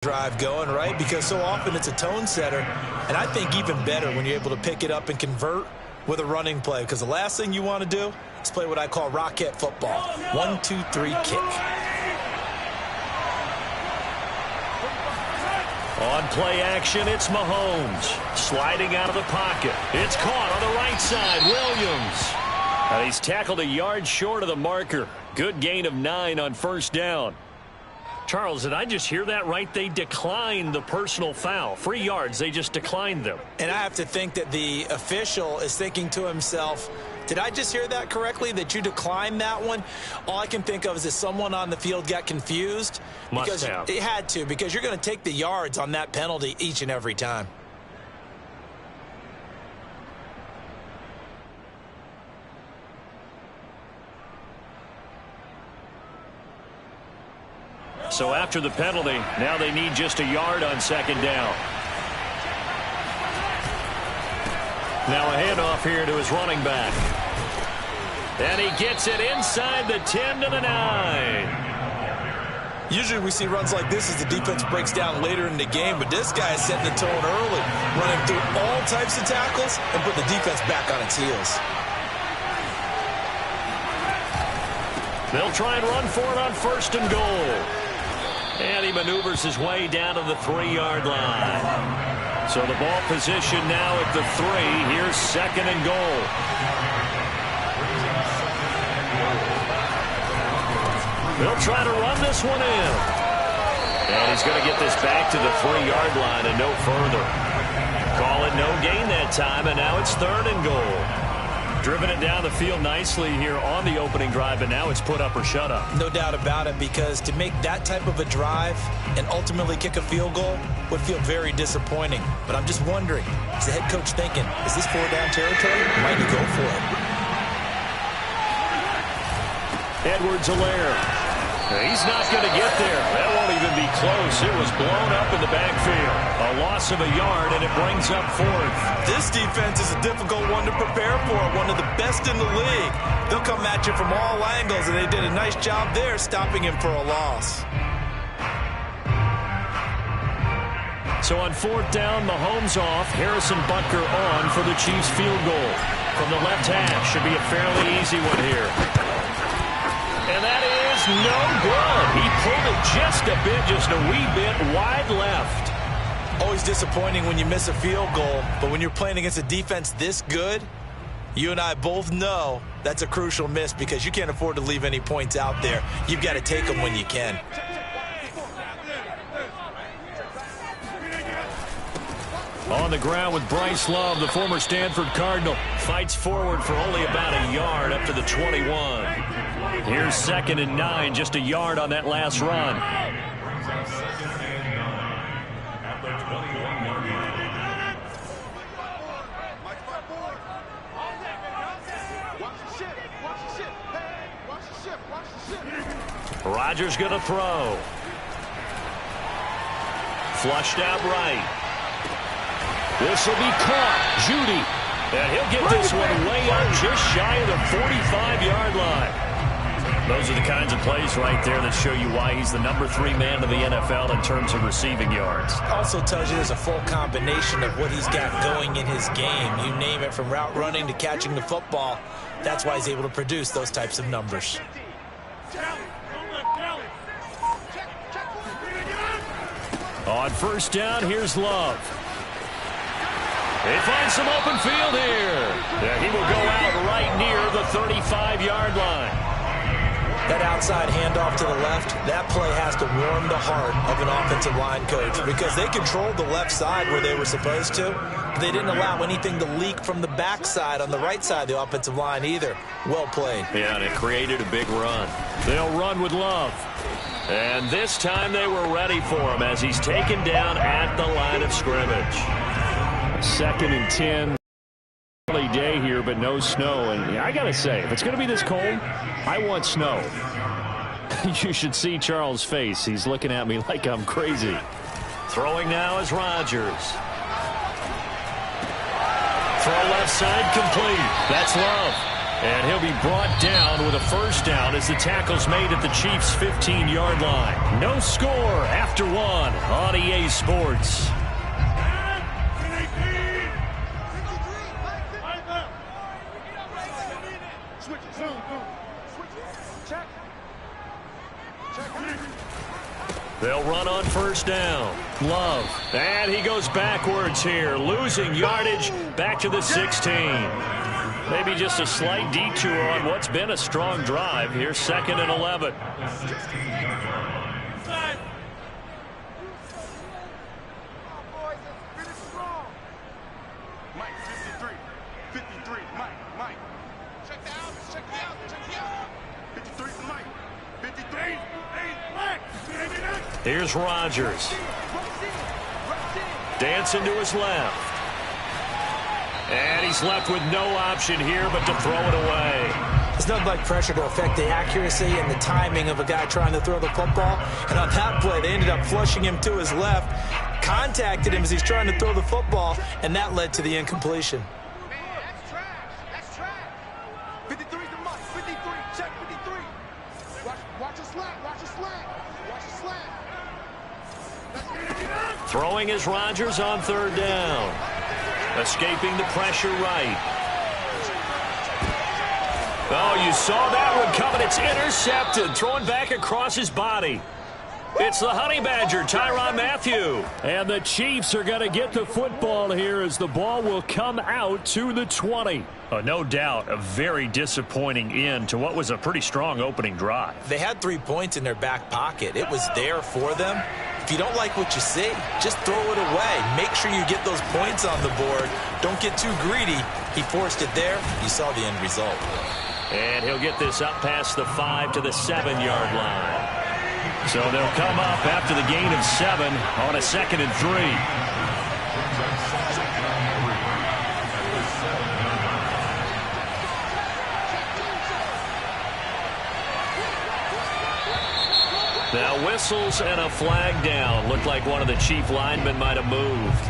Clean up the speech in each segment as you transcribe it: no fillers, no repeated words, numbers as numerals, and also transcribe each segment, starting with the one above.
drive going, right? Because so often it's a tone setter, and I think even better when you're able to pick it up and convert with a running play, because the last thing you want to do is play what I call rocket football. 1, 2, 3, kick. On play action, it's Mahomes. Sliding out of the pocket. It's caught on the right side. Williams. And he's tackled a yard short of the marker. Good gain of 9 on first down. Charles, did I just hear that right? They declined the personal foul. 3 yards, they just declined them. And I have to think that the official is thinking to himself, did I just hear that correctly, that you declined that one? All I can think of is that someone on the field got confused. Must have. It had to, because you're going to take the yards on that penalty each and every time. So after the penalty, now they need just a yard on second down. Now a handoff here to his running back. And he gets it inside the 10 to the 9. Usually we see runs like this as the defense breaks down later in the game, but this guy is setting the tone early, running through all types of tackles and put the defense back on its heels. They'll try and run for it on first and goal. And he maneuvers his way down to the 3-yard line. So the ball position now at the 3. Here's second and goal. They'll try to run this one in. And he's going to get this back to the 3-yard line and no further. Call it no gain that time, and now it's third and goal. Driven it down the field nicely here on the opening drive, and now it's put up or shut up. No doubt about it, because to make that type of a drive and ultimately kick a field goal would feel very disappointing. But I'm just wondering, is the head coach thinking, is this 4-down territory? Might he go for it? Edwards-Helaire. He's not going to get there. That won't even be close. It was blown up in the backfield. A loss of a yard, and it brings up fourth. This defense is a difficult one to prepare for, one of the best in the league. They'll come at you from all angles, and they did a nice job there stopping him for a loss. So on fourth down, Mahomes off, Harrison Butker on for the Chiefs field goal. From the left hash, should be a fairly easy one here. And that is no good. He pulled it just a bit, just a wee bit wide left. Always disappointing when you miss a field goal, but when you're playing against a defense this good, you and I both know that's a crucial miss, because you can't afford to leave any points out there. You've got to take them when you can. On the ground with Bryce Love, the former Stanford Cardinal, fights forward for only about a yard up to the 21. Here's second and 9, just a yard on that last run. Rodgers going to throw. Flushed out right. This will be caught. Judy. And he'll get this one way up just shy of the 45-yard line. Those are the kinds of plays right there that show you why he's the number 3 man in the NFL in terms of receiving yards. Also tells you there's a full combination of what he's got going in his game. You name it, from route running to catching the football. That's why he's able to produce those types of numbers. On first down, here's Love. They find some open field here. Yeah, he will go out right near the 35-yard line. That outside handoff to the left, that play has to warm the heart of an offensive line coach, because they controlled the left side where they were supposed to, but they didn't allow anything to leak from the backside on the right side of the offensive line either. Well played. Yeah, and it created a big run. They'll run with Love. And this time they were ready for him as he's taken down at the line of scrimmage. Second and 10. Early day here, but no snow. And I got to say, if it's going to be this cold, I want snow. You should see Charles' face. He's looking at me like I'm crazy. Throwing now is Rodgers. Throw left side complete. That's Love. And he'll be brought down with a first down as the tackle's made at the Chiefs' 15-yard line. No score after one on EA Sports. They'll run on first down. Love. And he goes backwards here, losing yardage back to the 16. Maybe just a slight detour on what's been a strong drive. Here's 2nd and 11. Here's Rodgers. Dancing to his left. And he's left with no option here but to throw it away. There's nothing like pressure to affect the accuracy and the timing of a guy trying to throw the football. And on that play, they ended up flushing him to his left, contacted him as he's trying to throw the football, and that led to the incompletion. That's trash. That's trash. 53 to Mike. 53. Check 53. Watch a slant. Watch a slant. Watch a slant. Throwing is Rodgers on 3rd down. Escaping the pressure right. Oh, you saw that one coming. It's intercepted. Thrown back across his body. It's the Honey Badger, Tyrann Mathieu. And the Chiefs are going to get the football here as the ball will come out to the 20. No doubt a very disappointing end to what was a pretty strong opening drive. They had 3 points in their back pocket. It was there for them. If you don't like what you see, just throw it away. Make sure you get those points on the board. Don't get too greedy. He forced it there. You saw the end result. And he'll get this up past the 5 to the 7-yard line. So they'll come up after the gain of 7 on a 2nd and 3. Now whistles and a flag down. Looked like one of the Chief linemen might have moved.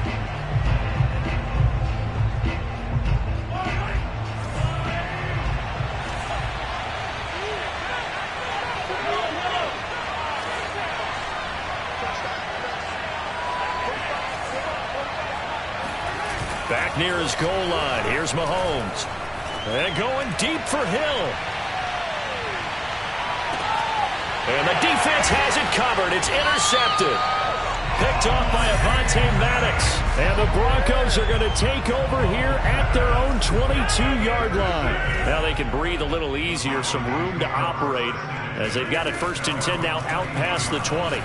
Back near his goal line. Here's Mahomes. And going deep for Hill. And the defense has it covered. It's intercepted. Picked off by Avonte Maddox. And the Broncos are going to take over here at their own 22-yard line. Now they can breathe a little easier, some room to operate as they've got it 1st and 10 now out past the 20.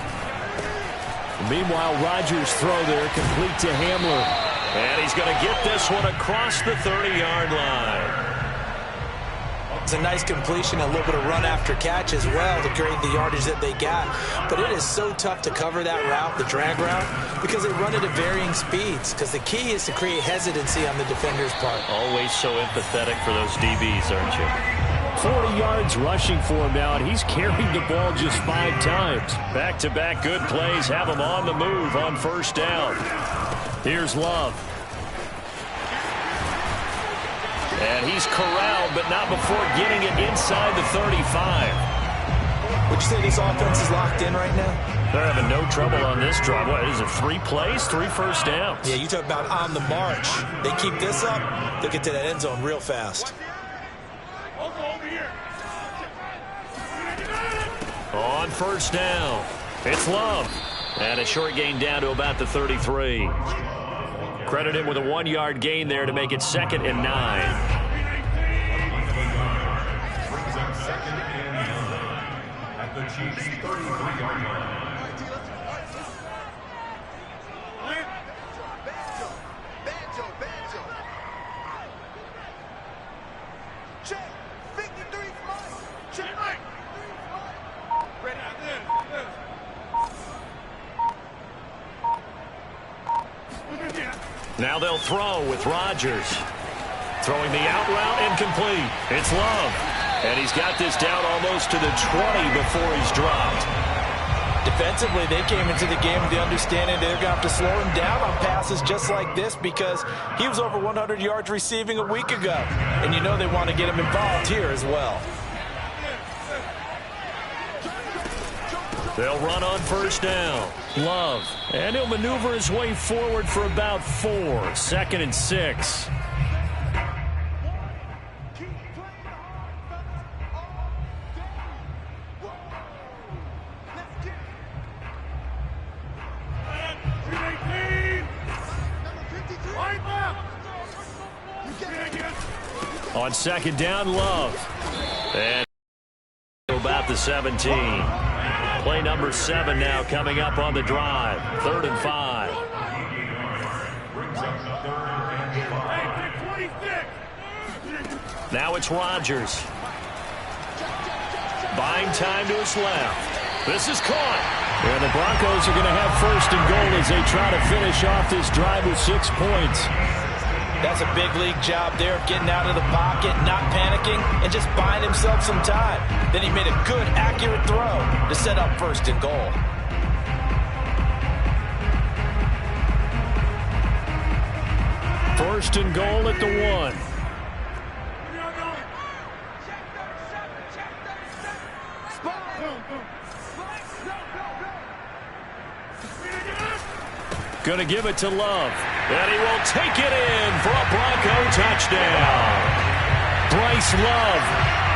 Meanwhile, Rodgers' throw there complete to Hamler. And he's going to get this one across the 30-yard line. It's a nice completion, a little bit of run after catch as well to create the yardage that they got. But it is so tough to cover that route, the drag route, because they run it at varying speeds. Because the key is to create hesitancy on the defender's part. Always so empathetic for those DBs, aren't you? 40 yards rushing for him now, and he's carried the ball just 5 times. Back-to-back good plays have him on the move on 1st down. Here's Love. And he's corralled, but not before getting it inside the 35. Would you say this offense is locked in right now? They're having no trouble on this drive. What is it, 3 plays, 3 first downs? Yeah, you talk about on the march. They keep this up, they'll get to that end zone real fast. On 1st down, it's Love. And a short gain down to about the 33. Credit him with a 1-yard gain there to make it 2nd and 9. At the Chiefs' 33-yard line. Check. 53 Mike. Check Mike. Ready. Now they'll throw with Rodgers. Throwing the out route incomplete. It's Love. And he's got this down almost to the 20 before he's dropped. Defensively, they came into the game with the understanding they're going to have to slow him down on passes just like this because he was over 100 yards receiving a week ago. And you know they want to get him involved here as well. They'll run on first down. Love. And he'll maneuver his way forward for about 4. 2nd and 6. On 2nd down, Love. And about the 17. Play number 7 now coming up on the drive. 3rd and 5. Now it's Rodgers. Buying time to his left. This is caught. And the Broncos are going to have 1st and goal as they try to finish off this drive with 6 points. That's a big league job there of getting out of the pocket, not panicking, and just buying himself some time. Then he made a good, accurate throw to set up 1st and goal. First and goal at the 1. Going to give it to Love. And he will take it in for a Bronco touchdown. Bryce Love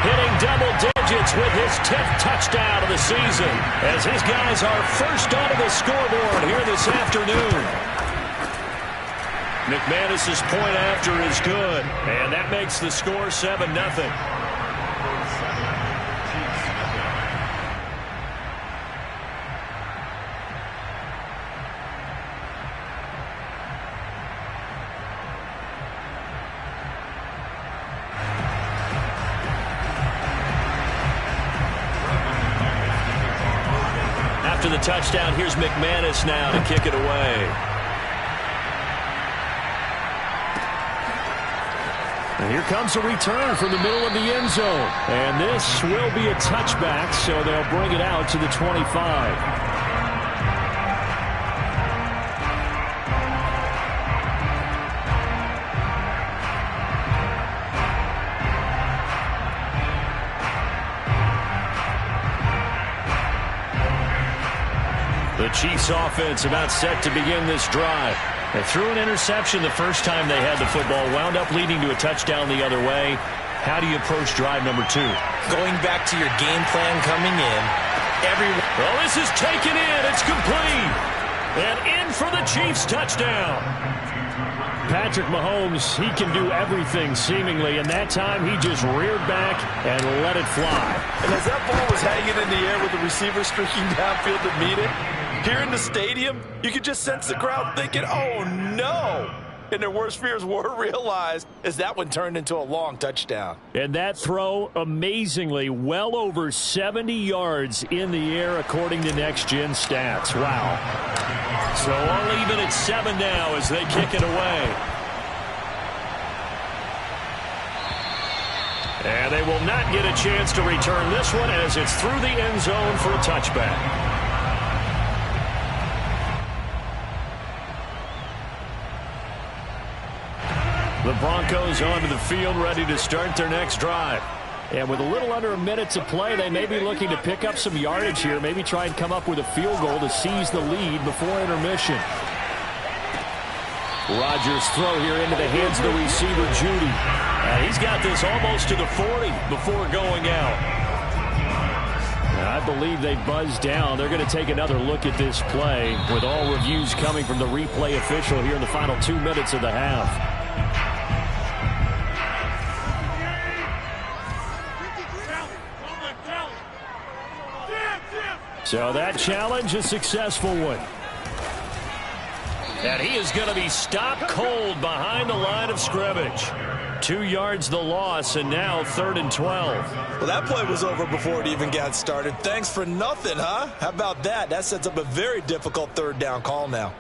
hitting double digits with his 10th touchdown of the season as his guys are first onto the scoreboard here this afternoon. McManus's point after is good, and that makes the score 7-0. After the touchdown, here's McManus now to kick it away. And here comes a return from the middle of the end zone. And this will be a touchback, so they'll bring it out to the 25. The Chiefs offense about set to begin this drive. They threw an interception the first time they had the football, wound up leading to a touchdown the other way. How do you approach drive number 2? Going back to your game plan coming in. Well, this is taken in. It's complete. And in for the Chiefs touchdown. Patrick Mahomes, he can do everything seemingly, and that time he just reared back and let it fly. And as that ball was hanging in the air with the receiver streaking downfield to meet it, here in the stadium, you could just sense the crowd thinking, oh, no. And their worst fears were realized as that one turned into a long touchdown. And that throw, amazingly, well over 70 yards in the air, according to Next Gen Stats. Wow. So all even at 7 now as they kick it away. And they will not get a chance to return this one as it's through the end zone for a touchback. The Broncos onto the field, ready to start their next drive. And with a little under a minute to play, they may be looking to pick up some yardage here, maybe try and come up with a field goal to seize the lead before intermission. Rodgers throw here into the hands of the receiver, Judy. And he's got this almost to the 40 before going out. And I believe they buzzed down. They're going to take another look at this play with all reviews coming from the replay official here in the final 2 minutes of the half. So that challenge, a successful one. And he is going to be stopped cold behind the line of scrimmage. 2 yards the loss, and now 3rd and 12. Well, that play was over before it even got started. Thanks for nothing, huh? How about that? That sets up a very difficult 3rd down call now.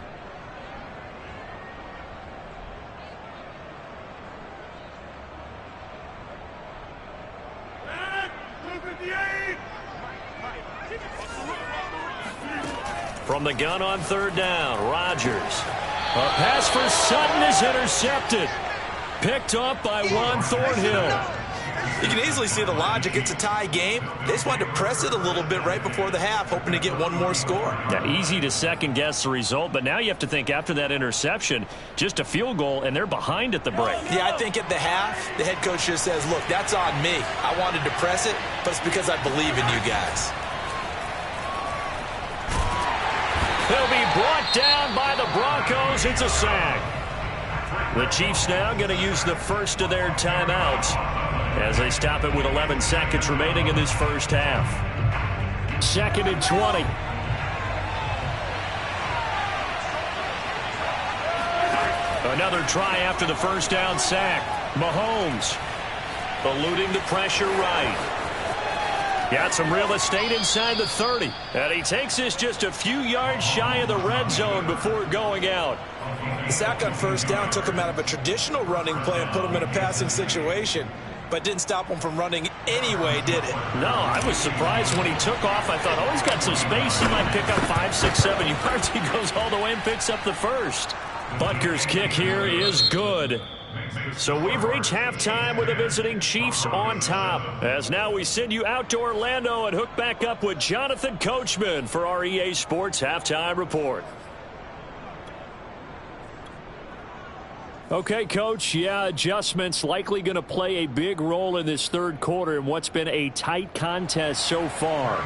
From the gun on third down, Rodgers. A pass for Sutton is intercepted. Picked off by Juan Thornhill. You can easily see the logic. It's a tie game. They just wanted to press it a little bit right before the half, hoping to get one more score. Yeah, easy to second-guess the result, but now you have to think after that interception, just a field goal, and they're behind at the break. Yeah, I think at the half, the head coach just says, look, that's on me. I wanted to press it, but it's because I believe in you guys. He'll be brought down by the Broncos. It's a sack. The Chiefs now going to use the first of their timeouts as they stop it with 11 seconds remaining in this first half. 2nd and 20. Another try after the first down sack. Mahomes eluding the pressure right. Got some real estate inside the 30. And he takes this just a few yards shy of the red zone before going out. The sack on first down took him out of a traditional running play and put him in a passing situation, but didn't stop him from running anyway, did it? No, I was surprised when he took off. I thought, oh, he's got some space. He might pick up 5, 6, 7 yards. He goes all the way and picks up the first. Butker's kick here is good. So we've reached halftime with the visiting Chiefs on top. As now we send you out to Orlando and hook back up with Jonathan Coachman for our EA Sports Halftime Report. Okay, Coach, yeah, adjustments likely going to play a big role in this third quarter in what's been a tight contest so far.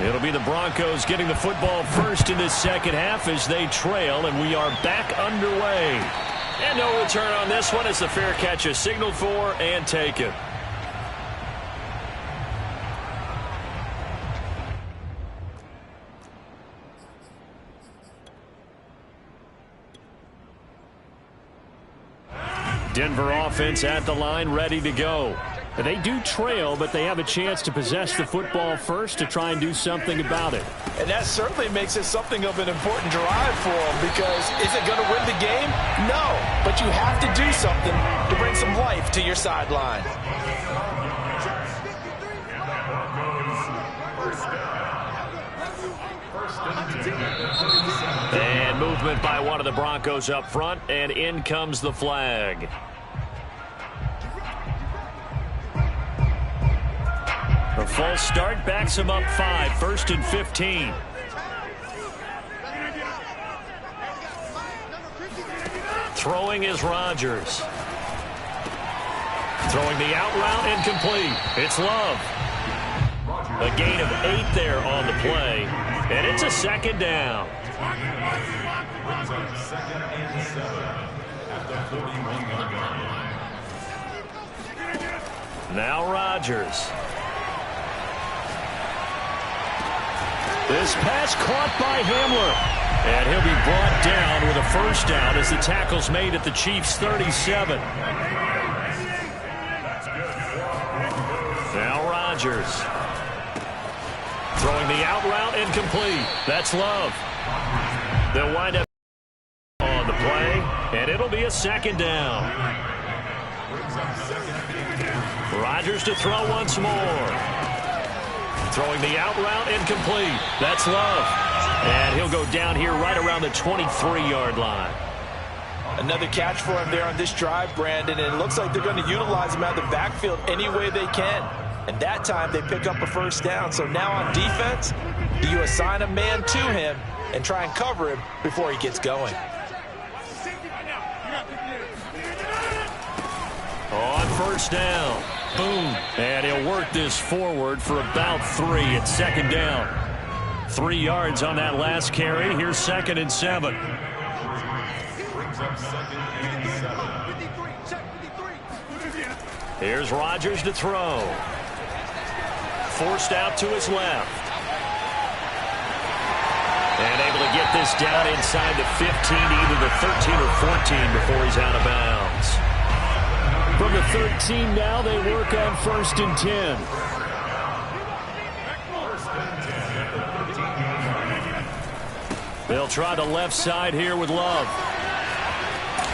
It'll be the Broncos getting the football first in this second half as they trail, and we are back underway. And no return on this one as the fair catch is signaled for and taken. Denver offense at the line, ready to go. They do trail, but they have a chance to possess the football first to try and do something about it. And that certainly makes it something of an important drive for them, because is it going to win the game? No, but you have to do something to bring some life to your sideline. And movement by one of the Broncos up front, and in comes the flag. A false start backs him up 5, 1st and 15. Throwing is Rodgers. Throwing the out route incomplete. It's Love. A gain of 8 there on the play, and it's a second down. Second and 7 at the 41-yard line. Now Rodgers. This pass caught by Hamler. And he'll be brought down with a first down as the tackle's made at the Chiefs' 37. Now Rodgers. Throwing the out route incomplete. That's Love. They'll wind up on the play, and it'll be a second down. Rodgers to throw once more. Throwing the out route incomplete. That's Love. And he'll go down here right around the 23-yard line. Another catch for him there on this drive, Brandon, and it looks like they're going to utilize him out of the backfield any way they can. And that time they pick up a first down. So now on defense, do you assign a man to him and try and cover him before he gets going? On first down. Boom. And he'll work this forward for about 3 at second down. 3 yards on that last carry. Here's 2nd and 7. Here's Rodgers to throw. Forced out to his left. And able to get this down inside the 15, either the 13 or 14 before he's out of bounds. From the 13 now, they work on 1st and 10. They'll try the left side here with Love.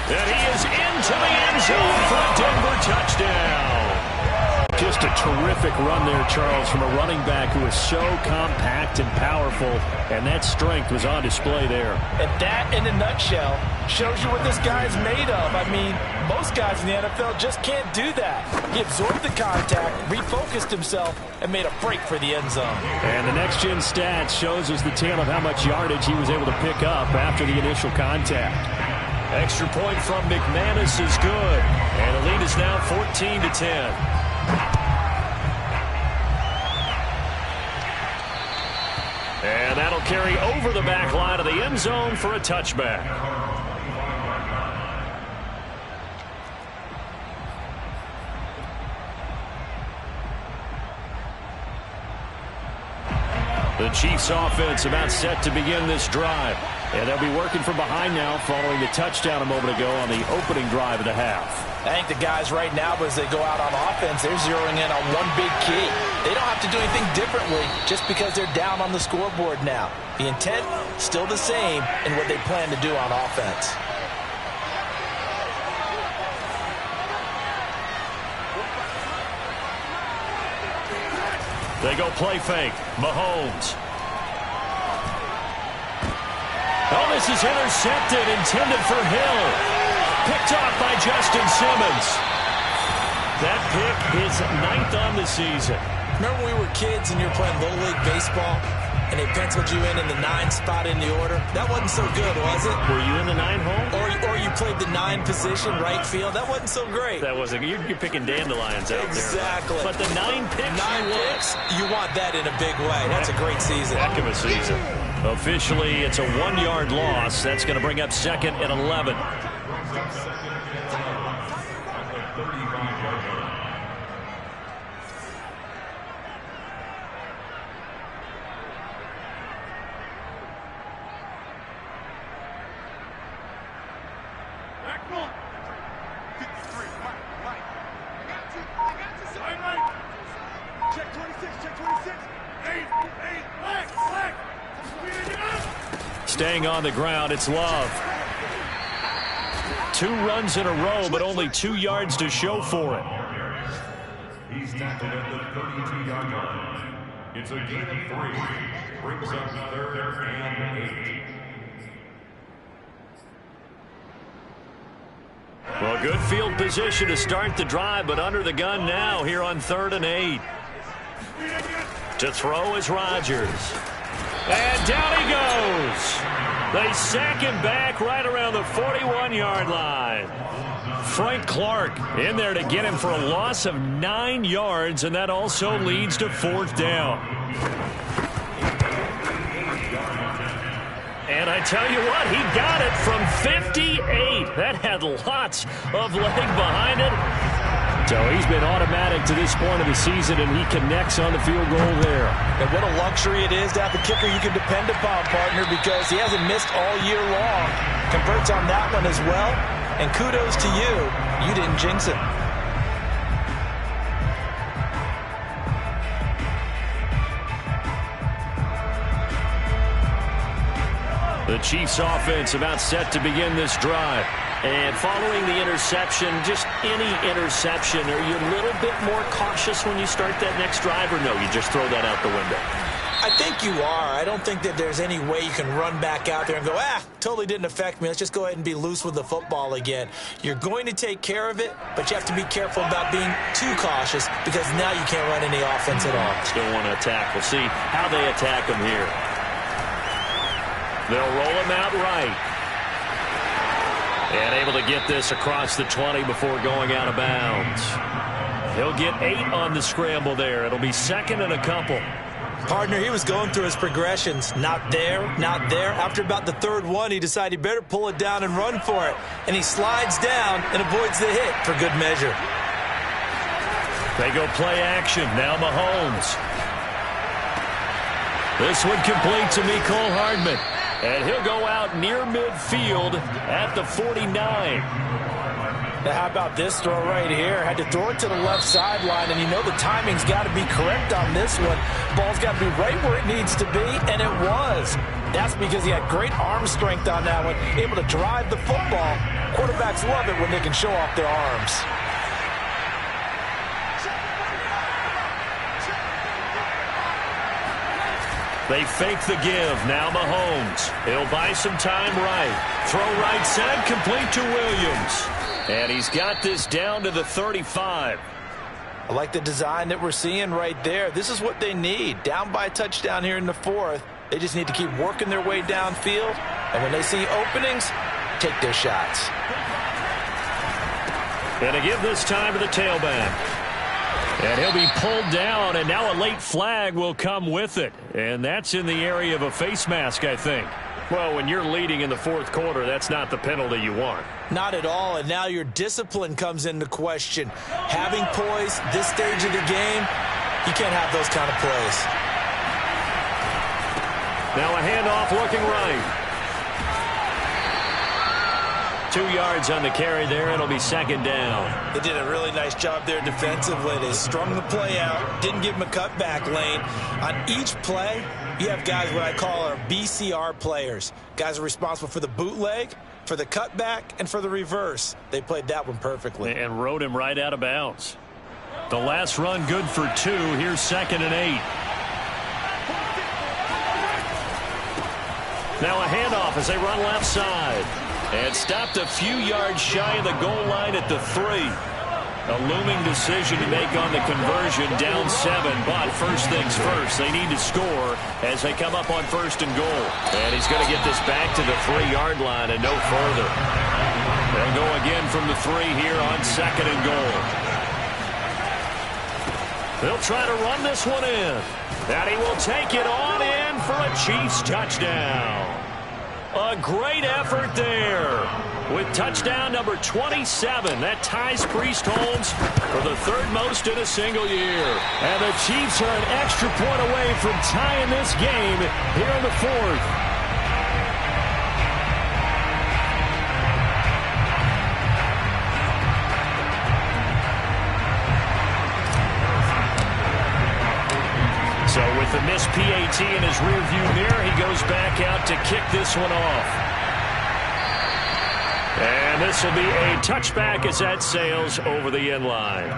And he is into the end zone for a Denver touchdown. Just a terrific run there, Charles, from a running back who is so compact and powerful, and that strength was on display there. And that, in a nutshell, shows you what this guy's made of. I mean, most guys in the NFL just can't do that. He absorbed the contact, refocused himself, and made a break for the end zone. And the next-gen stats shows us the tale of how much yardage he was able to pick up after the initial contact. Extra point from McManus is good, and the lead is now 14-10. And that'll carry over the back line of the end zone for a touchback. The Chiefs offense about set to begin this drive. And they'll be working from behind now following the touchdown a moment ago on the opening drive of the half. I think the guys right now, as they go out on offense, they're zeroing in on one big key. They don't have to do anything differently just because they're down on the scoreboard now. The intent, still the same in what they plan to do on offense. They go play fake. Mahomes. Oh, this is intercepted, intended for Hill. Picked off by Justin Simmons. That pick is 9th on the season. Remember when we were kids and you were playing Little League Baseball and they penciled you in the 9 spot in the order? That wasn't so good, was it? Were you in the 9 hole? Or you played the 9 position, right field? That wasn't so great. That wasn't. You're picking dandelions out exactly. there. But the 9 picks, you want that in a big way. That's a great season. Heck of a season. Officially, it's a 1-yard loss. That's going to bring up 2nd and 11. Staying on the ground, it's Love. 2 runs in a row, but only 2 yards to show for it. He's tackled at the 32-yard line. It's a gain of 3. Brings up 3rd and 8. Well, good field position to start the drive, but under the gun now here on 3rd and 8. To throw is Rodgers. And down he goes. They sack him back right around the 41-yard line. Frank Clark in there to get him for a loss of 9 yards, and that also leads to 4th down. And I tell you what, he got it from 58. That had lots of leg behind it. So he's been automatic to this point of the season, and he connects on the field goal there. And what a luxury it is to have a kicker you can depend upon, partner, because he hasn't missed all year long. Converts on that one as well. And kudos to you. You didn't jinx it. The Chiefs offense about set to begin this drive. And following the interception, just any interception, are you a little bit more cautious when you start that next drive, or no, you just throw that out the window? I think you are. I don't think that there's any way you can run back out there and go, totally didn't affect me. Let's just go ahead and be loose with the football again. You're going to take care of it, but you have to be careful about being too cautious because now you can't run any offense at all. Still want to attack. We'll see how they attack him here. They'll roll him out right. And able to get this across the 20 before going out of bounds. He'll get 8 on the scramble there. It'll be 2nd and a couple. Partner, he was going through his progressions. Not there, not there. After about the 3rd one, he decided he better pull it down and run for it. And he slides down and avoids the hit for good measure. They go play action. Now Mahomes. This one complete to Mecole Hardman. And he'll go out near midfield at the 49. Now, how about this throw right here? Had to throw it to the left sideline, and you know the timing's got to be correct on this one. Ball's got to be right where it needs to be, and it was. That's because he had great arm strength on that one, able to drive the football. Quarterbacks love it when they can show off their arms. They fake the give. Now Mahomes. He'll buy some time right. Throw right side, complete to Williams. And he's got this down to the 35. I like the design that we're seeing right there. This is what they need. Down by a touchdown here in the fourth. They just need to keep working their way downfield. And when they see openings, take their shots. And to give this time to the tailback. And he'll be pulled down, and now a late flag will come with it. And that's in the area of a face mask, I think. Well, when you're leading in the fourth quarter, that's not the penalty you want. Not at all, and now your discipline comes into question. Having poise this stage of the game, you can't have those kind of plays. Now a handoff looking right. 2 yards on the carry there. It'll be second down. They did a really nice job there defensively. They strung the play out, didn't give him a cutback lane. On each play, you have guys what I call our BCR players. Guys are responsible for the bootleg, for the cutback, and for the reverse. They played that one perfectly. And rode him right out of bounds. The last run good for 2. Here's 2nd and 8. Now a handoff as they run left side. And stopped a few yards shy of the goal line at the 3. A looming decision to make on the conversion, down 7. But first things first, they need to score as they come up on 1st and goal. And he's going to get this back to the 3-yard line and no further. They'll go again from the 3 here on 2nd and goal. They'll try to run this one in. And he will take it on in for a Chiefs touchdown. A great effort there with touchdown number 27. That ties Priest Holmes for the 3rd most in a single year. And the Chiefs are an extra point away from tying this game here in the 4th. So with the missed PAT in his rearview mirror, he goes back out to kick this one off. And this will be a touchback as that sails over the end line.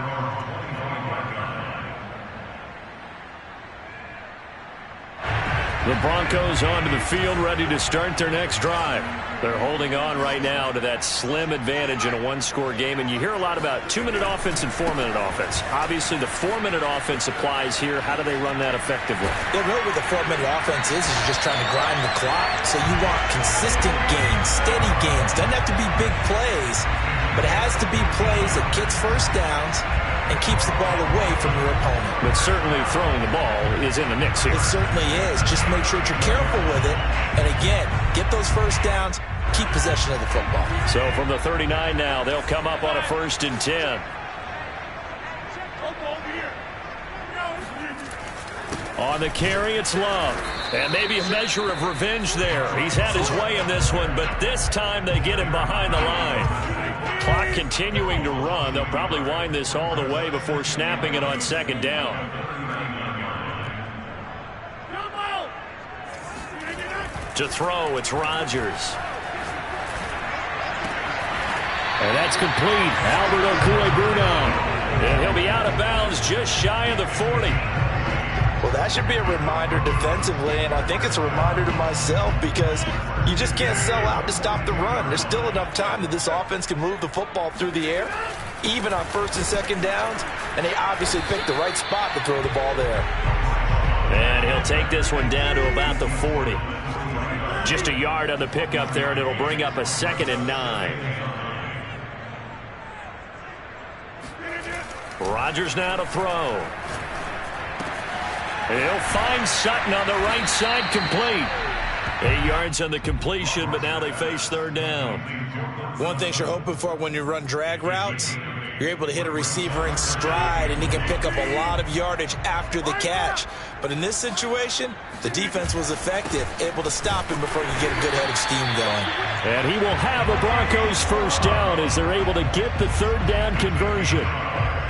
The Broncos onto the field, ready to start their next drive. They're holding on right now to that slim advantage in a one-score game. And you hear a lot about 2-minute offense and 4-minute offense. Obviously, the 4-minute offense applies here. How do they run that effectively? Yeah, really what the 4-minute offense is you're just trying to grind the clock. So you want consistent gains, steady gains. Doesn't have to be big plays, but it has to be plays that gets first downs and keeps the ball away from your opponent. But certainly throwing the ball is in the mix here. It certainly is. Just make sure that you're careful with it. And again, get those first downs, keep possession of the football. So from the 39 now, they'll come up on a 1st and 10. On the carry, it's Love. And maybe a measure of revenge there. He's had his way in this one, but this time they get him behind the line. Clock continuing to run. They'll probably wind this all the way before snapping it on 2nd down. To throw, it's Rodgers. And that's complete. Albert Okwuegbunam. And he'll be out of bounds just shy of the 40. Well, that should be a reminder defensively, and I think it's a reminder to myself because you just can't sell out to stop the run. There's still enough time that this offense can move the football through the air, even on 1st and 2nd downs, and they obviously picked the right spot to throw the ball there. And he'll take this one down to about the 40. Just a yard on the pickup there, and it'll bring up a 2nd and 9. Rodgers now to throw. He'll find Sutton on the right side, complete. 8 yards on the completion, but now they face 3rd down. One thing you're hoping for when you run drag routes, you're able to hit a receiver in stride, and he can pick up a lot of yardage after the catch. But in this situation, the defense was effective, able to stop him before you get a good head of steam going. And he will have a Broncos 1st down as they're able to get the 3rd down conversion.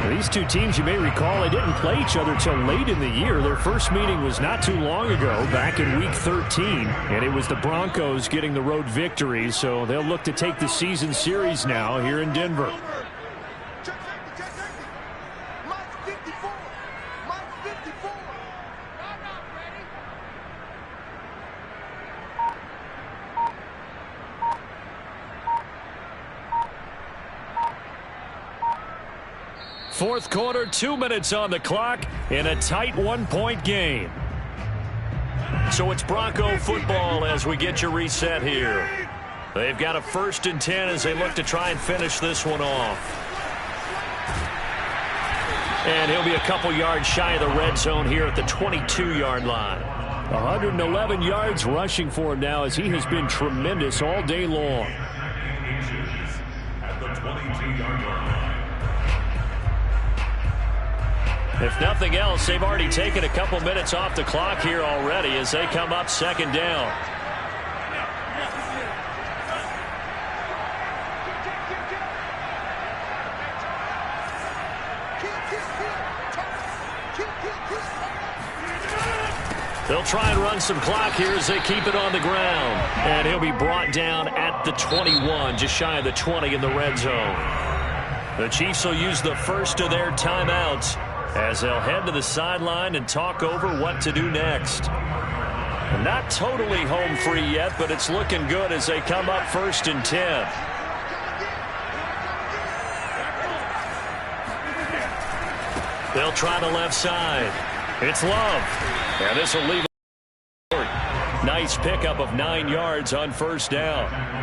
These two teams, you may recall, they didn't play each other till late in the year. Their first meeting was not too long ago, back in Week 13. And it was the Broncos getting the road victory, so they'll look to take the season series now here in Denver. Fourth quarter, 2 minutes on the clock in a tight 1-point game. So it's Bronco football as we get you reset here. They've got a 1st and 10 as they look to try and finish this one off. And he'll be a couple yards shy of the red zone here at the 22-yard line. 111 yards rushing for him now as he has been tremendous all day long. At the 22-yard line. If nothing else, they've already taken a couple minutes off the clock here already as they come up 2nd down. They'll try and run some clock here as they keep it on the ground. And he'll be brought down at the 21, just shy of the 20 in the red zone. The Chiefs will use the first of their timeouts as they'll head to the sideline and talk over what to do next. Not totally home free yet, but it's looking good as they come up 1st and 10. They'll try the left side. It's Love. And this will leave it. Nice pickup of 9 yards on 1st down.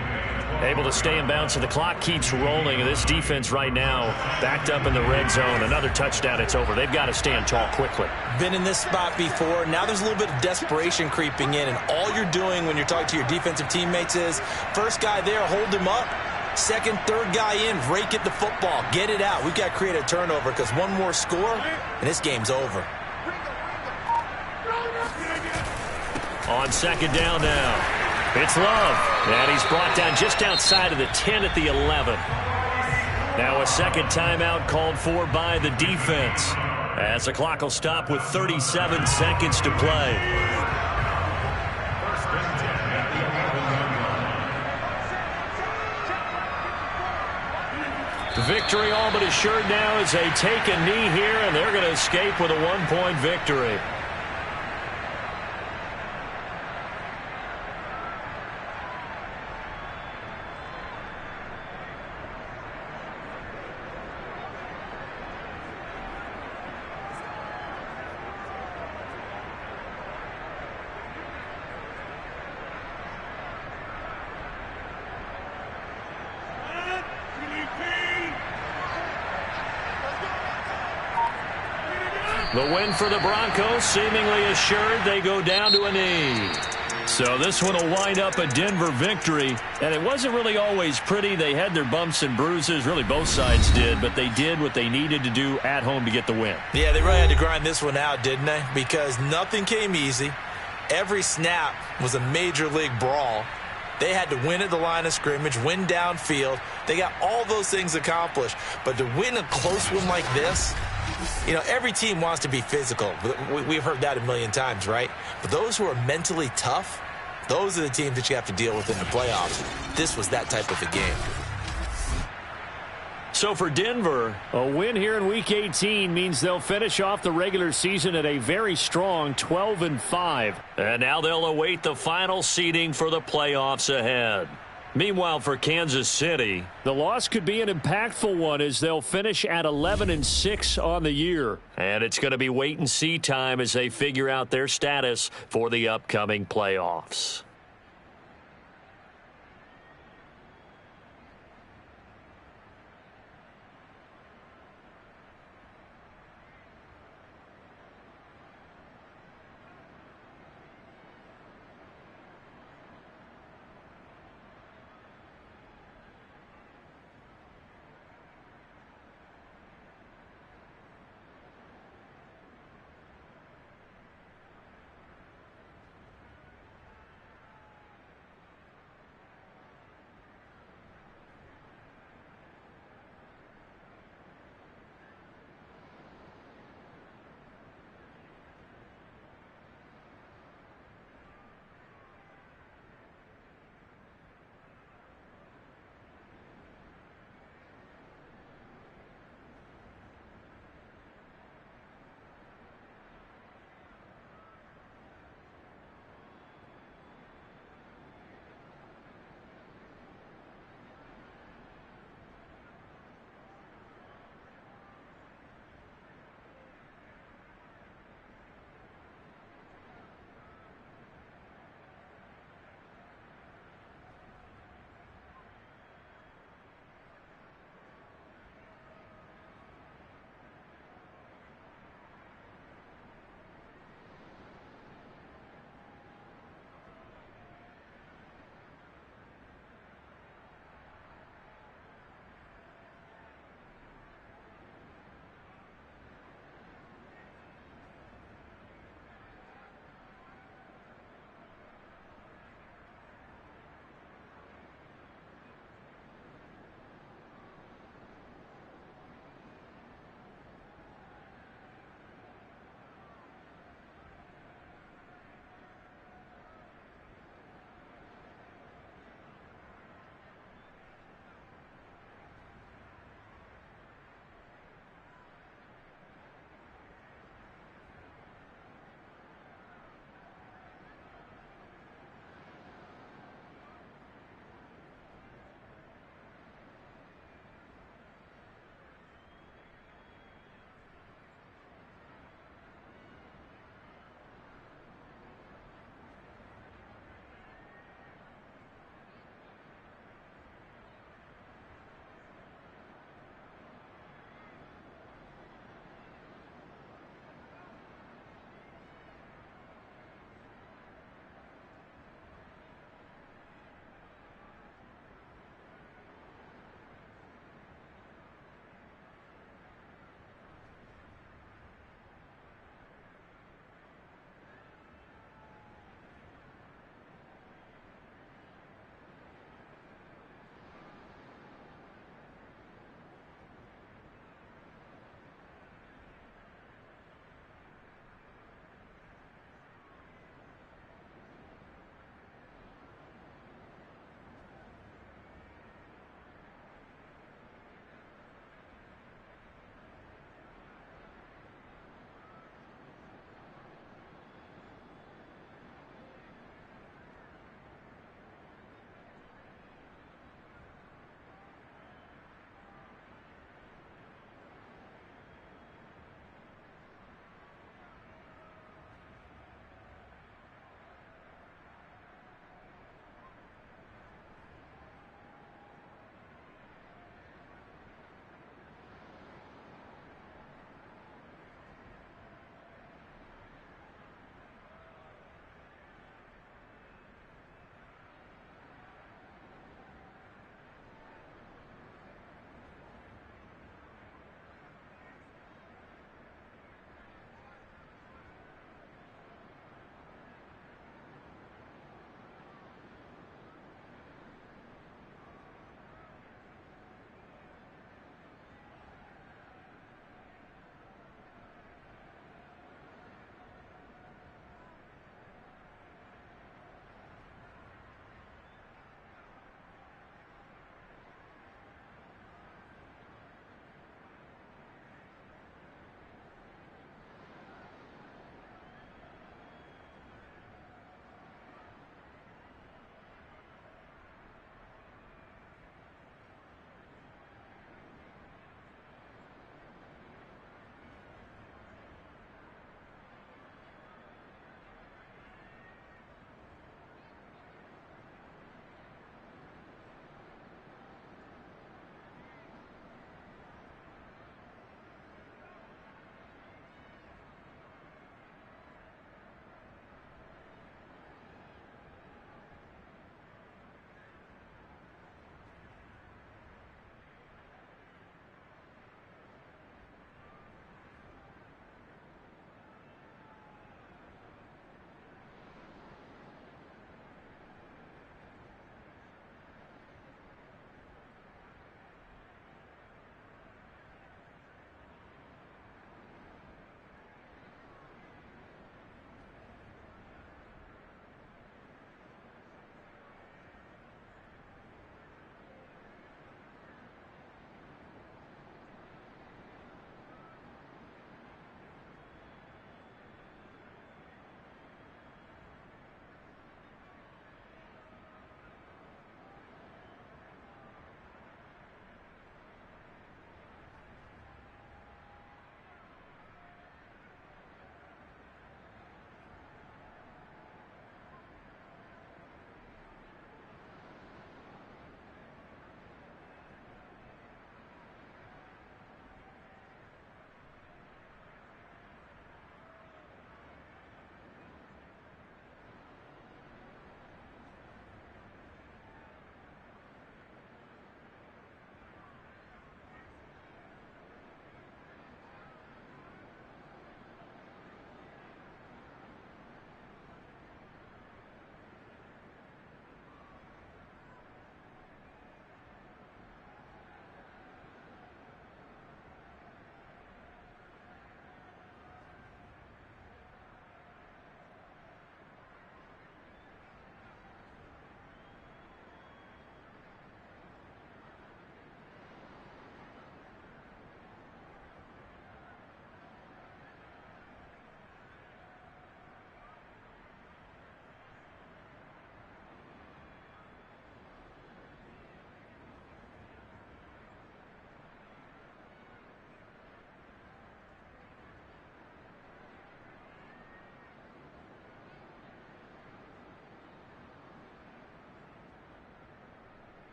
Able to stay in bounds, so the clock keeps rolling. And this defense right now backed up in the red zone. Another touchdown, it's over. They've got to stand tall quickly. Been in this spot before. Now there's a little bit of desperation creeping in. And all you're doing when you're talking to your defensive teammates is, first guy there, hold him up. Second, third guy in, rake at the football. Get it out. We've got to create a turnover because one more score, and this game's over. On 2nd down now. It's Love. And he's brought down just outside of the 10 at the 11. Now a second timeout called for by the defense as the clock will stop with 37 seconds to play. The victory all but assured now as they take a knee here, and they're going to escape with a 1-point victory. The win for the Broncos seemingly assured. They go down to a knee. So this one will wind up a Denver victory. And it wasn't really always pretty. They had their bumps and bruises. Really both sides did. But they did what they needed to do at home to get the win. Yeah, they really had to grind this one out, didn't they? Because nothing came easy. Every snap was a major league brawl. They had to win at the line of scrimmage, win downfield. They got all those things accomplished. But to win a close one like this, you know, every team wants to be physical. We've heard that a million times, right? But those who are mentally tough, those are the teams that you have to deal with in the playoffs. This was that type of a game. So for Denver, a win here in Week 18 means they'll finish off the regular season at a very strong 12-5. And now they'll await the final seeding for the playoffs ahead. Meanwhile, for Kansas City, the loss could be an impactful one as they'll finish at 11-6 on the year. And it's going to be wait-and-see time as they figure out their status for the upcoming playoffs.